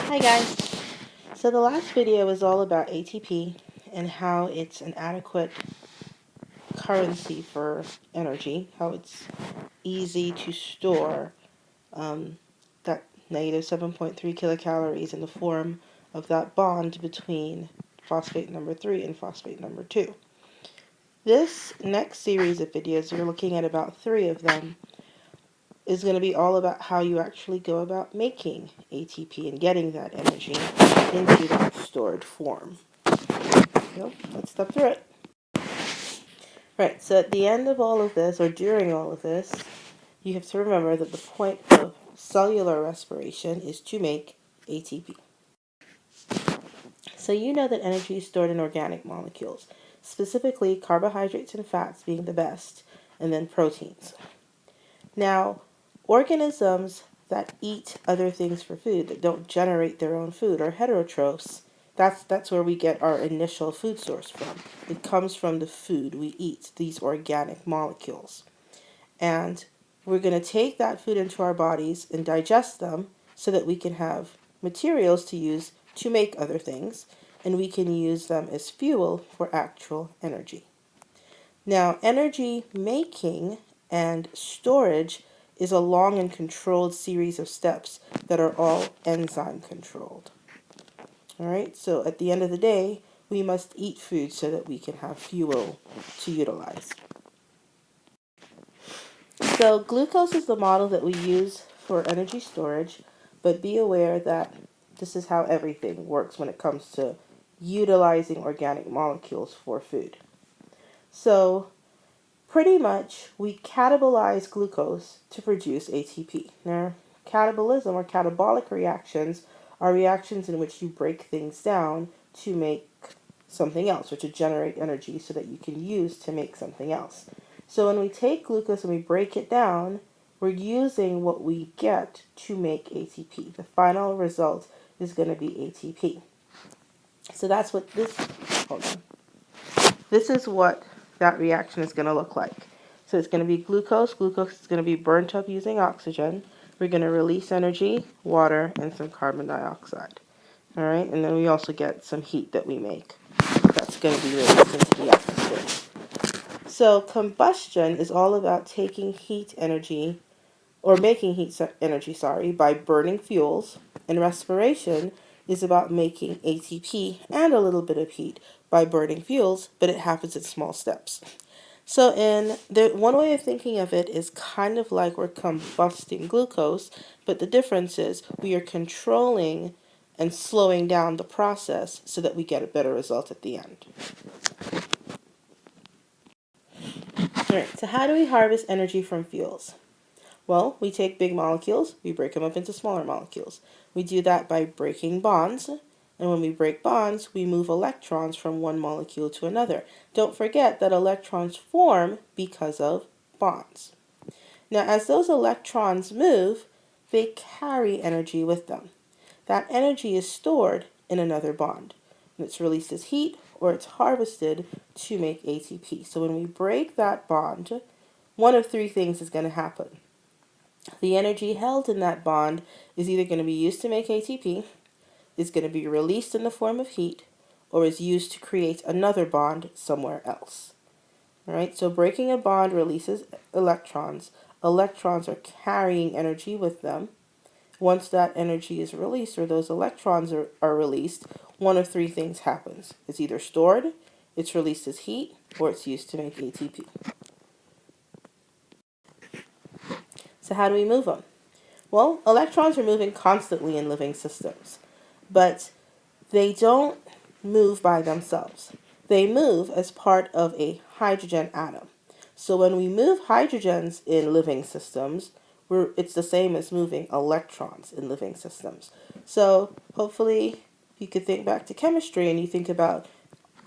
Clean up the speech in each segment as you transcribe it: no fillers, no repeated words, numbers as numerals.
Hi guys. So the last video was all about ATP and how it's an adequate currency for energy, how it's easy to store that negative 7.3 kilocalories in the form of that bond between phosphate number 3 and phosphate number 2. This next series of videos, we're looking at about 3 of them, is going to be all about how you actually go about making ATP and getting that energy into that stored form. So let's step through it. Right, so at the end of all of this, or during all of this, you have to remember that the point of cellular respiration is to make ATP. So you know that energy is stored in organic molecules, specifically carbohydrates and fats being the best, and then proteins. Now, organisms that eat other things for food, that don't generate their own food, are heterotrophs. That's where we get our initial food source from. It comes from the food we eat, these organic molecules. And we're going to take that food into our bodies and digest them so that we can have materials to use to make other things, and we can use them as fuel for actual energy. Now, energy making and storage is a long and controlled series of steps that are all enzyme controlled. All right, so at the end of the day, we must eat food so that we can have fuel to utilize. So glucose is the model that we use for energy storage, but be aware that this is how everything works when it comes to utilizing organic molecules for food. So pretty much we catabolize glucose to produce ATP. Now, catabolism or catabolic reactions are reactions in which you break things down to make something else, or to generate energy so that you can use to make something else. So when we take glucose and we break it down, we're using what we get to make ATP. The final result is going to be ATP. So that's what this is what that reaction is going to look like. So it's going to be glucose. Glucose is going to be burnt up using oxygen. We're going to release energy, water, and some carbon dioxide. All right, and then we also get some heat that we make. That's going to be released into the atmosphere. So combustion is all about taking heat energy, or making heat energy, by burning fuels. And respiration is about making ATP and a little bit of heat by burning fuels, but it happens in small steps. So one way of thinking of it is kind of like we're combusting glucose, but the difference is we are controlling and slowing down the process so that we get a better result at the end. Alright, so how do we harvest energy from fuels? Well, we take big molecules, we break them up into smaller molecules. We do that by breaking bonds, and when we break bonds, we move electrons from one molecule to another. Don't forget that electrons form because of bonds. Now, as those electrons move, they carry energy with them. That energy is stored in another bond, and it's released as heat or it's harvested to make ATP. So when we break that bond, one of 3 things is going to happen. The energy held in that bond is either going to be used to make ATP, is going to be released in the form of heat, or is used to create another bond somewhere else. All right, so breaking a bond releases electrons. Electrons are carrying energy with them. Once that energy is released, or those electrons are released, one of 3 things happens. It's either stored, it's released as heat, or it's used to make ATP. So how do we move them? Well, electrons are moving constantly in living systems, but they don't move by themselves. They move as part of a hydrogen atom. So when we move hydrogens in living systems, it's the same as moving electrons in living systems. So hopefully you could think back to chemistry and you think about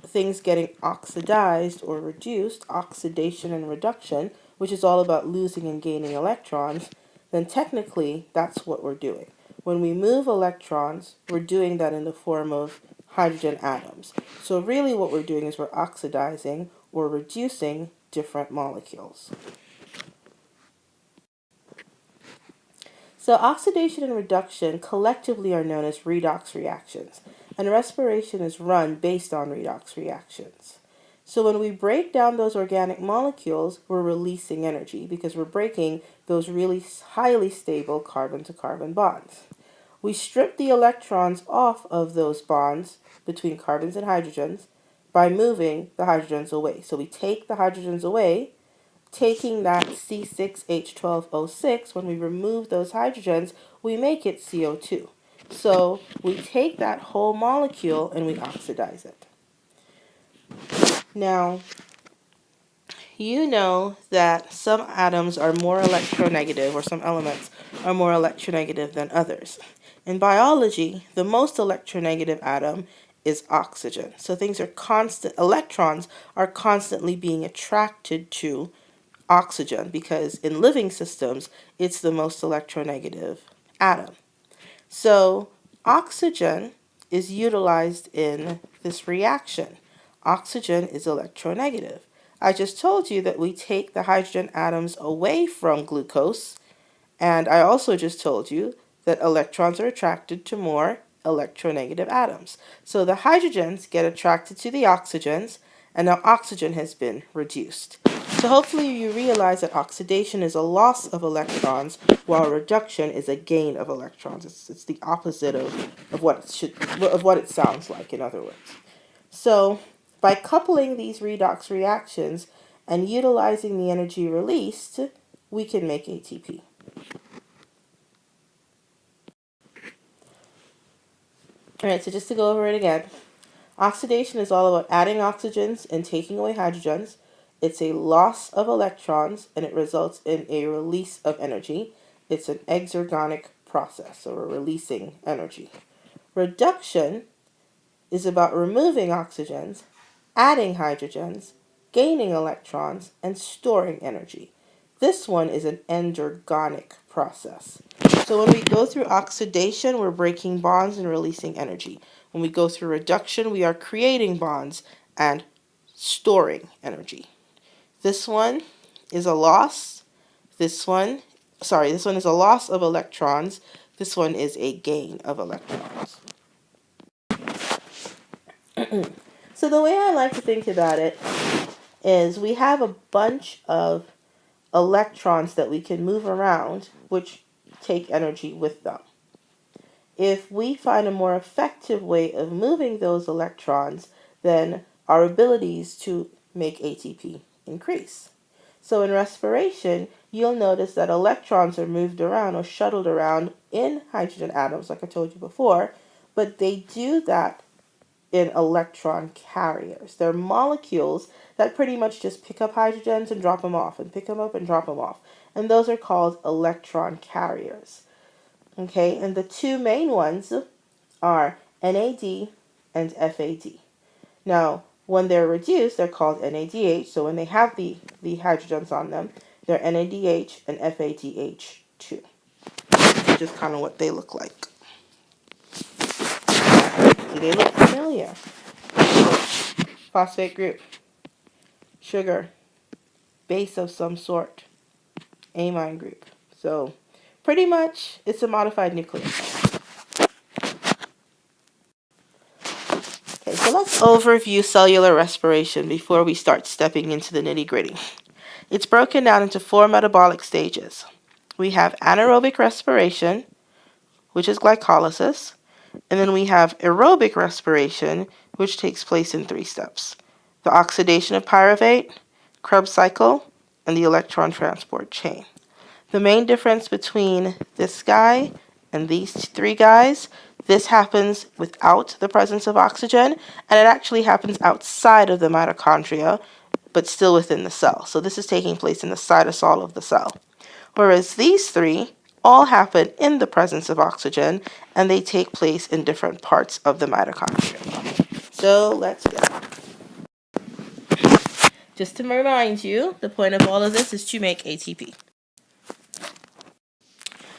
things getting oxidized or reduced, oxidation and reduction, which is all about losing and gaining electrons, then technically that's what we're doing. When we move electrons, we're doing that in the form of hydrogen atoms. So really what we're doing is we're oxidizing or reducing different molecules. So oxidation and reduction collectively are known as redox reactions, and respiration is run based on redox reactions. So when we break down those organic molecules, we're releasing energy because we're breaking those really highly stable carbon-to-carbon bonds. We strip the electrons off of those bonds between carbons and hydrogens by moving the hydrogens away. So we take the hydrogens away, taking that C6H12O6, when we remove those hydrogens, we make it CO2. So we take that whole molecule and we oxidize it. Now, you know that some atoms are more electronegative, or some elements are more electronegative than others. In biology, the most electronegative atom is oxygen. So electrons are constantly being attracted to oxygen because in living systems, it's the most electronegative atom. So oxygen is utilized in this reaction. Oxygen is electronegative. I just told you that we take the hydrogen atoms away from glucose, and I also just told you that electrons are attracted to more electronegative atoms. So the hydrogens get attracted to the oxygens, and now oxygen has been reduced. So hopefully you realize that oxidation is a loss of electrons, while reduction is a gain of electrons. It's the opposite of what it sounds like, in other words. So by coupling these redox reactions and utilizing the energy released, we can make ATP. Alright, so just to go over it again, oxidation is all about adding oxygens and taking away hydrogens. It's a loss of electrons and it results in a release of energy. It's an exergonic process, so we're releasing energy. Reduction is about removing oxygens, adding hydrogens, gaining electrons, and storing energy. This one is an endergonic process. So when we go through oxidation, we're breaking bonds and releasing energy. When we go through reduction, we are creating bonds and storing energy. This one is a loss. This one is a loss of electrons. This one is a gain of electrons. So the way I like to think about it is we have a bunch of electrons that we can move around, which take energy with them. If we find a more effective way of moving those electrons, then our abilities to make ATP increase. So in respiration, you'll notice that electrons are moved around or shuttled around in hydrogen atoms, like I told you before, but they do that in electron carriers. They're molecules that pretty much just pick up hydrogens and drop them off, and pick them up and drop them off. And those are called electron carriers. Okay, and the two main ones are NAD and FAD. Now, when they're reduced, they're called NADH. So when they have the hydrogens on them, they're NADH and FADH2. This is just kind of what they look like. Do they look familiar? Phosphate group, sugar, base of some sort, amine group. So pretty much it's a modified nucleotide. Okay, so let's overview cellular respiration before we start stepping into the nitty-gritty. It's broken down into 4 metabolic stages. We have anaerobic respiration, which is glycolysis, and then we have aerobic respiration, which takes place in 3 steps: the oxidation of pyruvate, Krebs cycle, and the electron transport chain. The main difference between this guy and these 3 guys, this happens without the presence of oxygen, and it actually happens outside of the mitochondria, but still within the cell. So this is taking place in the cytosol of the cell. Whereas these 3 all happen in the presence of oxygen, and they take place in different parts of the mitochondria. So let's go. Just to remind you, the point of all of this is to make ATP.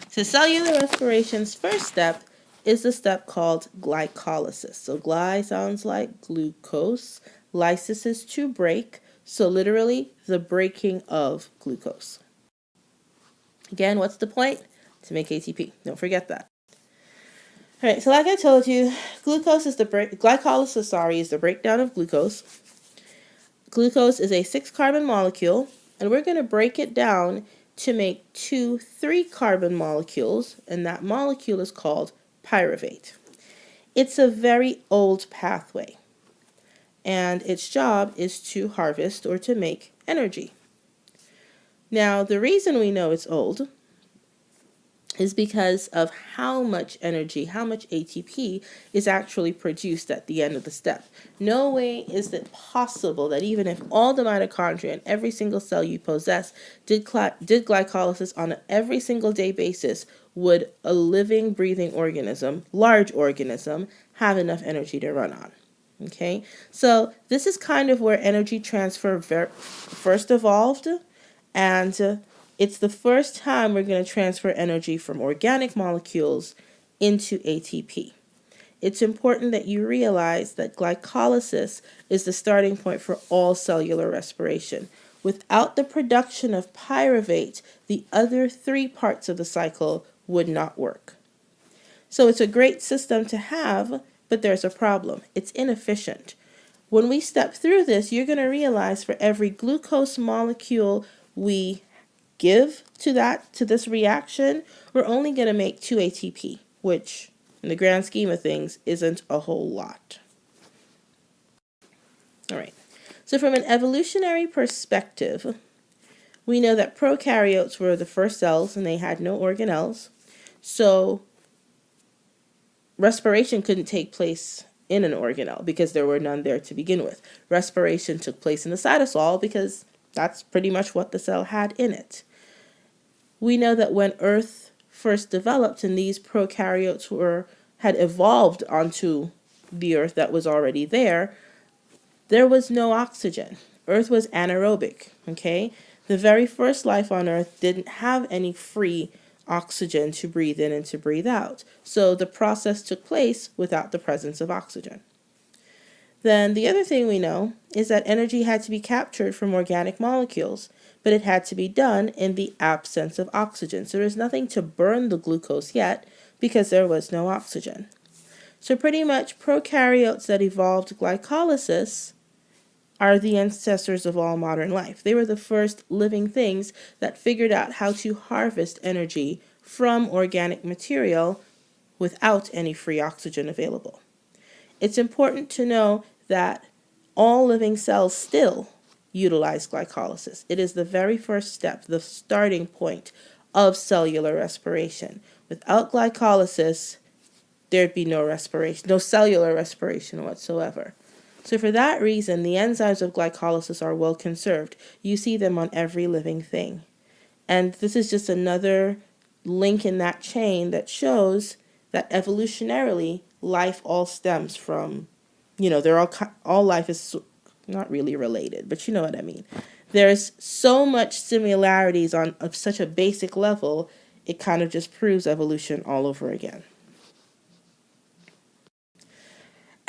So cellular respiration's first step is the step called glycolysis. So gly sounds like glucose. Lysis is to break. So literally the breaking of glucose. Again, what's the point? to make ATP. Don't forget that. All right, so like I told you, glycolysis is the breakdown of glucose. Glucose is a 6-carbon molecule, and we're going to break it down to make 2 3-carbon molecules, and that molecule is called pyruvate. It's a very old pathway, and its job is to harvest or to make energy. Now, the reason we know it's old is because of how much energy, how much ATP is actually produced at the end of the step. No way is it possible that even if all the mitochondria in every single cell you possess did glycolysis on an every single day basis, would a living, breathing organism, large organism, have enough energy to run on. Okay, so this is kind of where energy transfer first evolved, and it's the first time we're going to transfer energy from organic molecules into ATP. It's important that you realize that glycolysis is the starting point for all cellular respiration. Without the production of pyruvate, the other 3 parts of the cycle would not work. So it's a great system to have, but there's a problem. It's inefficient. When we step through this, you're going to realize for every glucose molecule we give to this reaction, we're only going to make 2 ATP, which in the grand scheme of things isn't a whole lot. All right, so from an evolutionary perspective, we know that prokaryotes were the first cells and they had no organelles, so respiration couldn't take place in an organelle because there were none there to begin with. Respiration took place in the cytosol because that's pretty much what the cell had in it. We know that when Earth first developed and these prokaryotes had evolved onto the Earth that was already there was no oxygen. Earth was anaerobic, okay? The very first life on Earth didn't have any free oxygen to breathe in and to breathe out. So the process took place without the presence of oxygen. Then the other thing we know is that energy had to be captured from organic molecules, but it had to be done in the absence of oxygen. So there's nothing to burn the glucose yet because there was no oxygen. So pretty much prokaryotes that evolved glycolysis are the ancestors of all modern life. They were the first living things that figured out how to harvest energy from organic material without any free oxygen available. It's important to know that all living cells still utilize glycolysis. It is the very first step, the starting point of cellular respiration. Without glycolysis, there'd be no respiration, no cellular respiration whatsoever. So for that reason, the enzymes of glycolysis are well conserved. You see them on every living thing. And this is just another link in that chain that shows that evolutionarily, life all stems from, they're all life is not really related, but you know what I mean. There's so much similarities on such a basic level, it kind of just proves evolution all over again.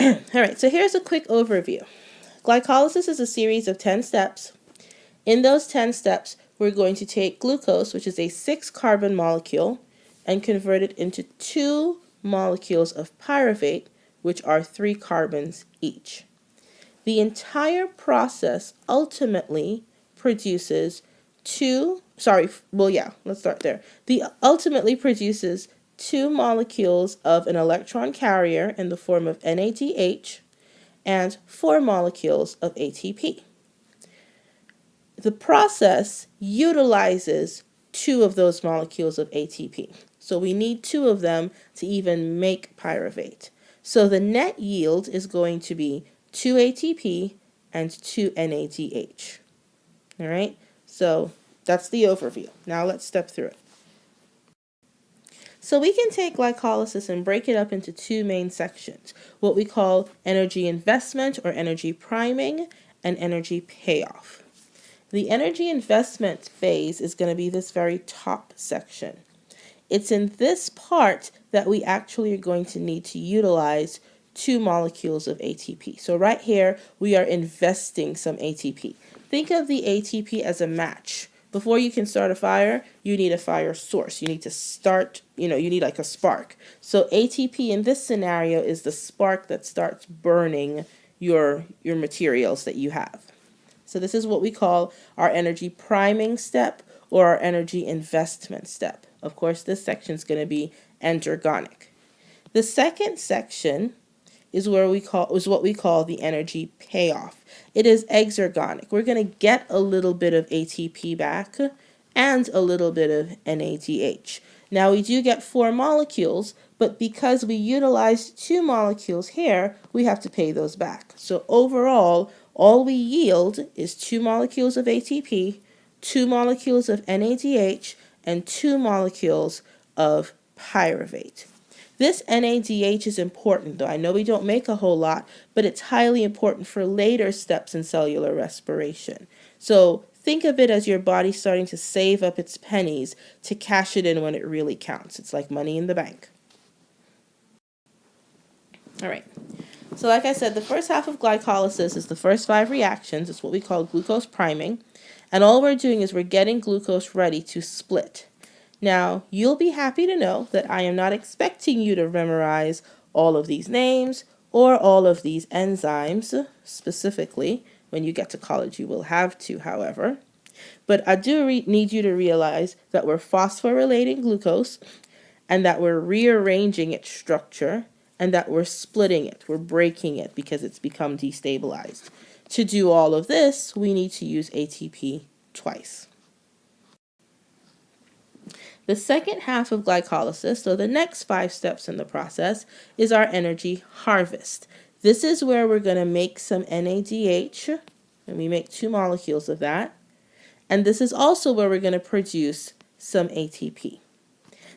All right, so here's a quick overview. Glycolysis is a series of 10 steps. In those 10 steps, we're going to take glucose, which is a 6-carbon molecule, and convert it into 2 molecules of pyruvate, which are 3 carbons each. The entire process ultimately produces ultimately produces 2 molecules of an electron carrier in the form of NADH and 4 molecules of ATP. The process utilizes 2 of those molecules of ATP. So we need 2 of them to even make pyruvate. So the net yield is going to be 2 ATP and 2 NADH. All right, so that's the overview. Now let's step through it. So we can take glycolysis and break it up into 2 main sections, what we call energy investment or energy priming and energy payoff. The energy investment phase is going to be this very top section. It's in this part that we actually are going to need to utilize 2 molecules of ATP. So right here, we are investing some ATP. Think of the ATP as a match. Before you can start a fire, you need a fire source. You need to start, you need like a spark. So ATP in this scenario is the spark that starts burning your materials that you have. So this is what we call our energy priming step or our energy investment step. Of course, this section is going to be endergonic. The second section is what we call the energy payoff. It is exergonic. We're going to get a little bit of ATP back and a little bit of NADH. Now we do get 4 molecules, but because we utilized 2 molecules here, we have to pay those back. So overall, all we yield is 2 molecules of ATP, 2 molecules of NADH, and 2 molecules of pyruvate. This NADH is important, though. I know we don't make a whole lot, but it's highly important for later steps in cellular respiration. So think of it as your body starting to save up its pennies to cash it in when it really counts. It's like money in the bank. All right. So like I said, the first half of glycolysis is the first 5 reactions. It's what we call glucose priming. And all we're doing is we're getting glucose ready to split. Now, you'll be happy to know that I am not expecting you to memorize all of these names or all of these enzymes specifically. When you get to college, you will have to, however. But I do need you to realize that we're phosphorylating glucose and that we're rearranging its structure and that we're splitting it. We're breaking it because it's become destabilized. To do all of this, we need to use ATP twice. The second half of glycolysis, so the next 5 steps in the process, is our energy harvest. This is where we're going to make some NADH, and we make 2 molecules of that. And this is also where we're going to produce some ATP.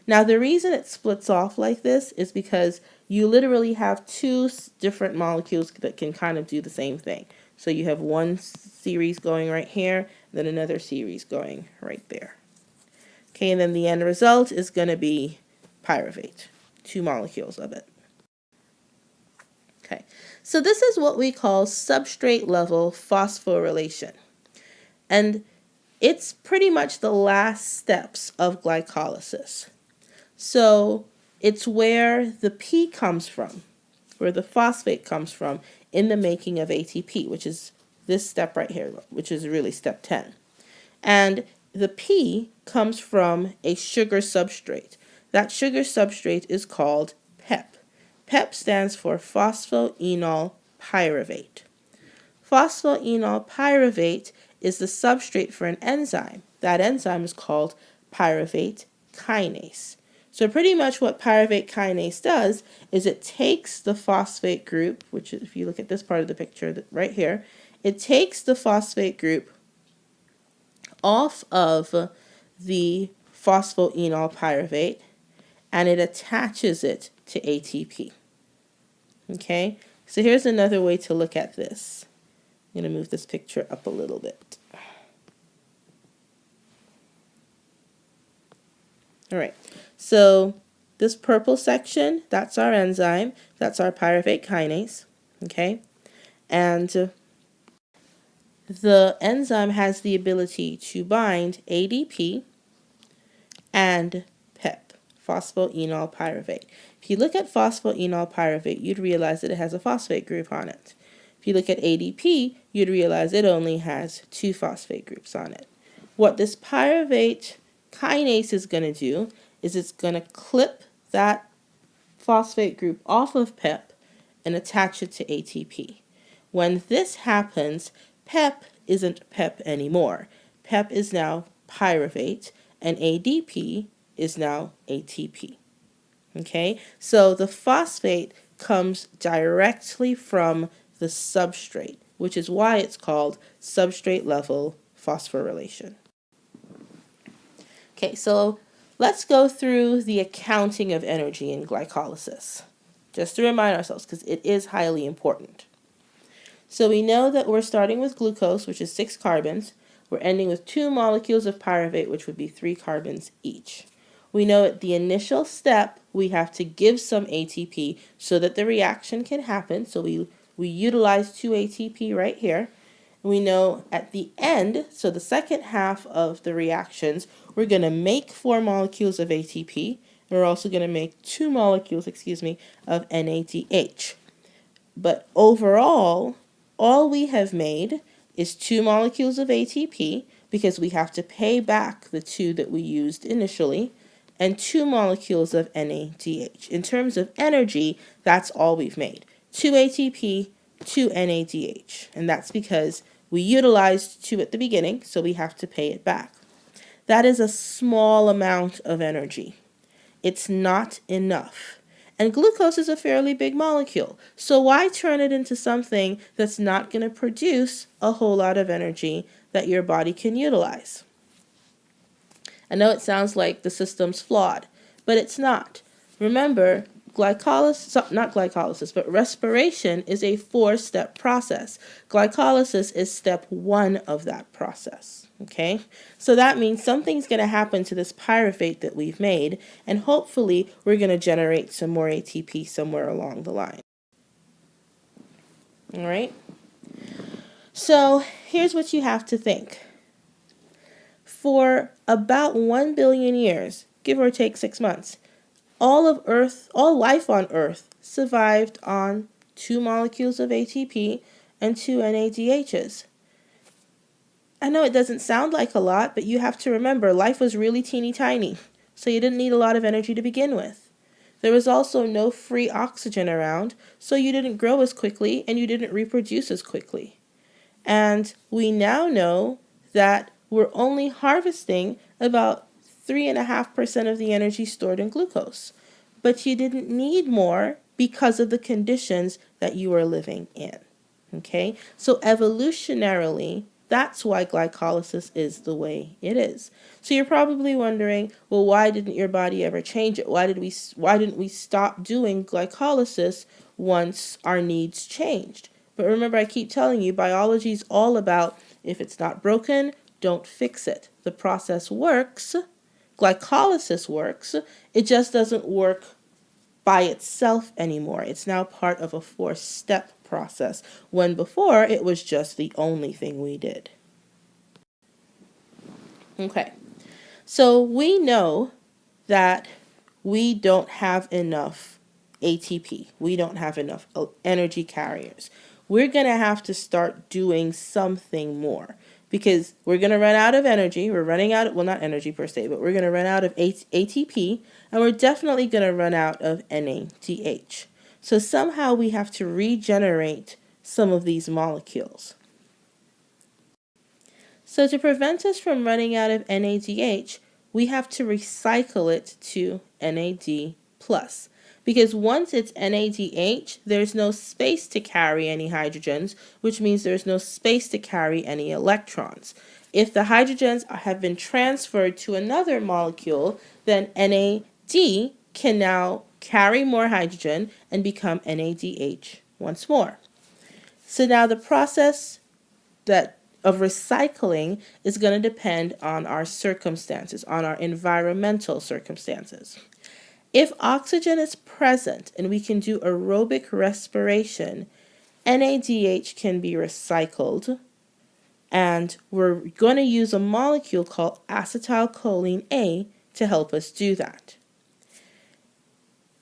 Now, the reason it splits off like this is because you literally have 2 different molecules that can kind of do the same thing. So you have one series going right here, then another series going right there. Okay, and then the end result is going to be pyruvate, 2 molecules of it. Okay, so this is what we call substrate level phosphorylation. And it's pretty much the last steps of glycolysis. So it's where the P comes from, where the phosphate comes from in the making of ATP, which is this step right here, which is really step 10. And the P comes from a sugar substrate. That sugar substrate is called PEP. PEP stands for phosphoenol pyruvate. Phosphoenol pyruvate is the substrate for an enzyme. That enzyme is called pyruvate kinase. So pretty much what pyruvate kinase does is it takes the phosphate group, which if you look at this part of the picture right here, it takes the phosphate group off of the phosphoenol pyruvate and it attaches it to ATP. Okay, so here's another way to look at this. I'm going to move this picture up a little bit. All right, so this purple section, that's our enzyme, that's our pyruvate kinase, okay? And the enzyme has the ability to bind ADP and PEP, phosphoenol pyruvate. If you look at phosphoenol pyruvate, you'd realize that it has a phosphate group on it. If you look at ADP, you'd realize it only has 2 phosphate groups on it. What this pyruvate kinase is going to do is it's going to clip that phosphate group off of PEP and attach it to ATP. When this happens, PEP isn't PEP anymore. PEP is now pyruvate and ADP is now ATP. Okay, so the phosphate comes directly from the substrate, which is why it's called substrate level phosphorylation. Okay, so let's go through the accounting of energy in glycolysis, just to remind ourselves, because it is highly important. So we know that we're starting with glucose, which is 6 carbons. We're ending with 2 molecules of pyruvate, which would be 3 carbons each. We know at the initial step, we have to give some ATP so that the reaction can happen. So we utilize 2 ATP right here. We know at the end, so the second half of the reactions, we're going to make 4 molecules of ATP. And we're also going to make 2 molecules, of NADH. But overall, all we have made is 2 molecules of ATP because we have to pay back the 2 that we used initially, and 2 molecules of NADH. In terms of energy, that's all we've made. 2 ATP, 2 NADH. And that's because we utilized 2 at the beginning, so we have to pay it back. That is a small amount of energy. It's not enough. And glucose is a fairly big molecule, so why turn it into something that's not going to produce a whole lot of energy that your body can utilize? I know it sounds like the system's flawed, but it's not. Remember, not glycolysis, but respiration is a 4-step process. Glycolysis is step 1 of that process. Okay? So that means something's going to happen to this pyruvate that we've made, and hopefully we're going to generate some more ATP somewhere along the line. All right? So here's what you have to think. For about 1 billion years, give or take 6 months, all life on Earth survived on 2 molecules of ATP and 2 NADHs. I know it doesn't sound like a lot, but you have to remember life was really teeny tiny, so you didn't need a lot of energy to begin with. There was also no free oxygen around, so you didn't grow as quickly and you didn't reproduce as quickly. And we now know that we're only harvesting about 3.5% of the energy stored in glucose. But you didn't need more because of the conditions that you are living in. Okay? So evolutionarily, that's why glycolysis is the way it is. So you're probably wondering, well, why didn't your body ever change it? Why didn't we stop doing glycolysis once our needs changed? But remember, I keep telling you, biology is all about if it's not broken, don't fix it. The process works. Glycolysis works. It just doesn't work by itself anymore. It's now part of a 4-step process, when before it was just the only thing we did. Okay, so we know that we don't have enough ATP. We don't have enough energy carriers. We're going to have to start doing something more because we're going to run out of energy. We're running out of, well, not energy per se, but we're going to run out of ATP, and we're definitely going to run out of NADH. So somehow we have to regenerate some of these molecules. So to prevent us from running out of NADH, we have to recycle it to NAD+. Because once it's NADH, there's no space to carry any hydrogens, which means there's no space to carry any electrons. If the hydrogens have been transferred to another molecule, then NAD can now carry more hydrogen and become NADH once more. So now the process of recycling is going to depend on our circumstances, on our environmental circumstances. If oxygen is present and we can do aerobic respiration, NADH can be recycled, and we're going to use a molecule called acetylcholine A to help us do that.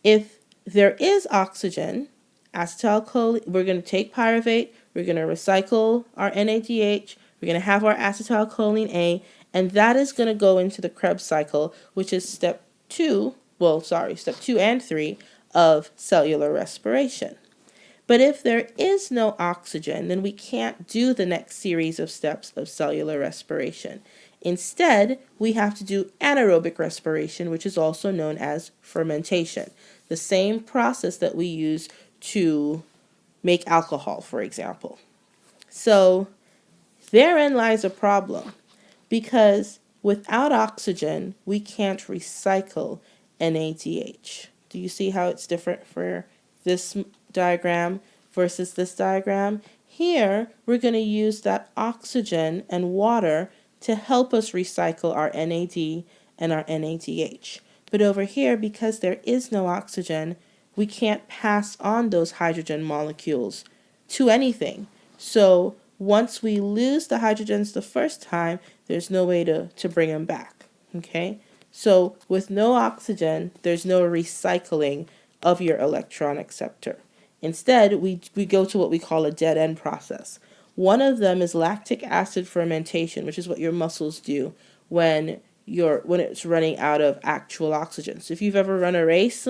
If there is oxygen, acetylcholine, we're going to take pyruvate, we're going to recycle our NADH, we're going to have our acetylcholine A, and that is going to go into the Krebs cycle, which is step 2 and 3 of cellular respiration. But if there is no oxygen, then we can't do the next series of steps of cellular respiration. Instead, we have to do anaerobic respiration, which is also known as fermentation. The same process that we use to make alcohol, for example. So therein lies a problem, because without oxygen, we can't recycle NADH. Do you see how it's different for this diagram versus this diagram? Here, we're going to use that oxygen and water to help us recycle our NAD and our NADH. But over here, because there is no oxygen, we can't pass on those hydrogen molecules to anything. So Once we lose the hydrogens the first time, there's no way to bring them back, okay? So with no oxygen, there's no recycling of your electron acceptor. Instead, we go to what we call a dead end process. One of them is lactic acid fermentation, which is what your muscles do when it's running out of actual oxygen. So if you've ever run a race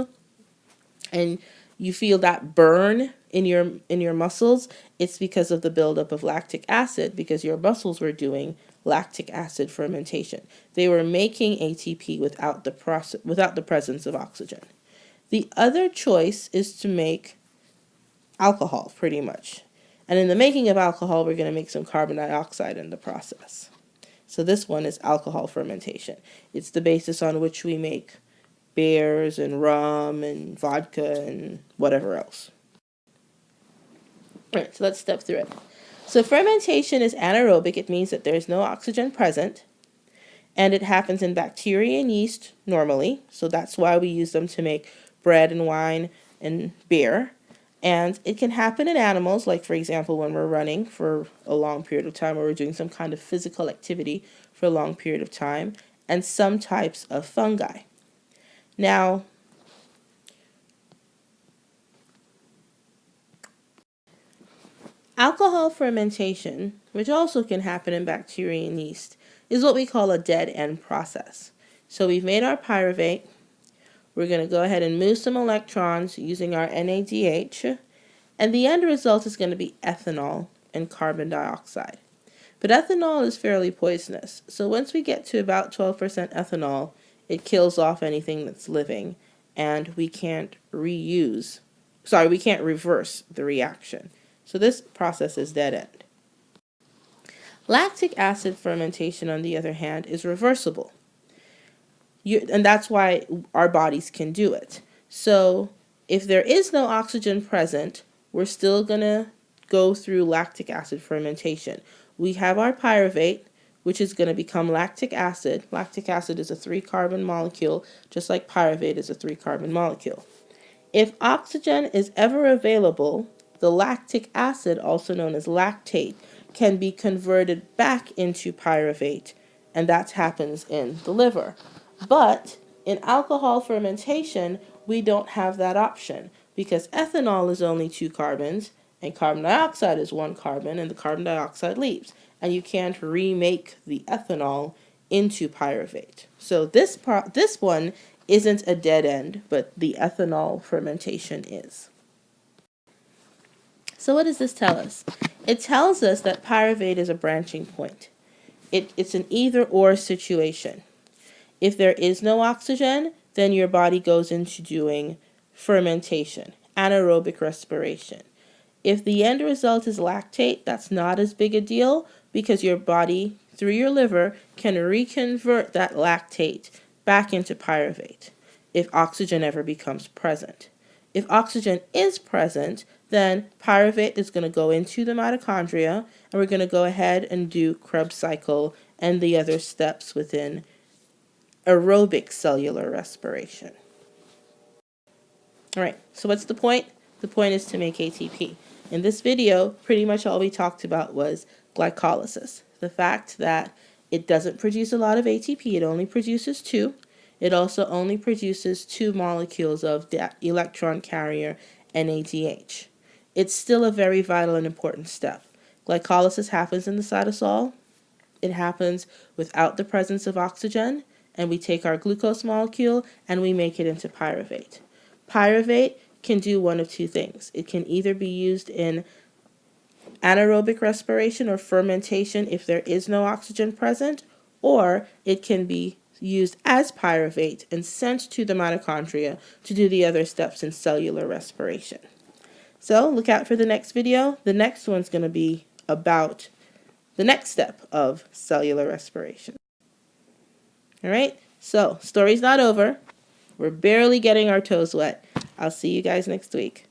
and you feel that burn in your muscles, it's because of the buildup of lactic acid, because your muscles were doing lactic acid fermentation. They were making ATP without the presence of oxygen. The other choice is to make alcohol, pretty much. And in the making of alcohol, we're going to make some carbon dioxide in the process. So this one is alcohol fermentation. It's the basis on which we make beers and rum and vodka and whatever else. All right, so let's step through it. So fermentation is anaerobic. It means that there's no oxygen present, and it happens in bacteria and yeast normally. So that's why we use them to make bread and wine and beer. And it can happen in animals, like for example, when we're running for a long period of time, or we're doing some kind of physical activity for a long period of time, and some types of fungi. Now, alcohol fermentation, which also can happen in bacteria and yeast, is what we call a dead end process. So we've made our pyruvate. We're going to go ahead and move some electrons using our NADH, and the end result is going to be ethanol and carbon dioxide. But ethanol is fairly poisonous, so once we get to about 12% ethanol, it kills off anything that's living, and we can't reverse the reaction. So this process is dead end. Lactic acid fermentation, on the other hand, is reversible. And that's why our bodies can do it. So if there is no oxygen present, we're still going to go through lactic acid fermentation. We have our pyruvate, which is going to become lactic acid. Lactic acid is a 3-carbon molecule, just like pyruvate is a 3-carbon molecule. If oxygen is ever available, the lactic acid, also known as lactate, can be converted back into pyruvate, and that happens in the liver. But in alcohol fermentation, we don't have that option, because ethanol is only 2 carbons, and carbon dioxide is 1 carbon, and the carbon dioxide leaves, and you can't remake the ethanol into pyruvate. So this one isn't a dead end, but the ethanol fermentation is. So what does this tell us? It tells us that pyruvate is a branching point. It's an either-or situation. If there is no oxygen, then your body goes into doing fermentation, anaerobic respiration. If the end result is lactate, that's not as big a deal, because your body, through your liver, can reconvert that lactate back into pyruvate if oxygen ever becomes present. If oxygen is present, then pyruvate is going to go into the mitochondria, and we're going to go ahead and do Krebs cycle and the other steps within aerobic cellular respiration. All right, so what's the point? The point is to make ATP. In this video, pretty much all we talked about was glycolysis. The fact that it doesn't produce a lot of ATP, it only produces 2. It also only produces 2 molecules of the electron carrier NADH. It's still a very vital and important step. Glycolysis happens in the cytosol. It happens without the presence of oxygen, and we take our glucose molecule and we make it into pyruvate. Pyruvate can do one of 2 things. It can either be used in anaerobic respiration or fermentation if there is no oxygen present, or it can be used as pyruvate and sent to the mitochondria to do the other steps in cellular respiration. So look out for the next video. The next one's going to be about the next step of cellular respiration. All right, so story's not over. We're barely getting our toes wet. I'll see you guys next week.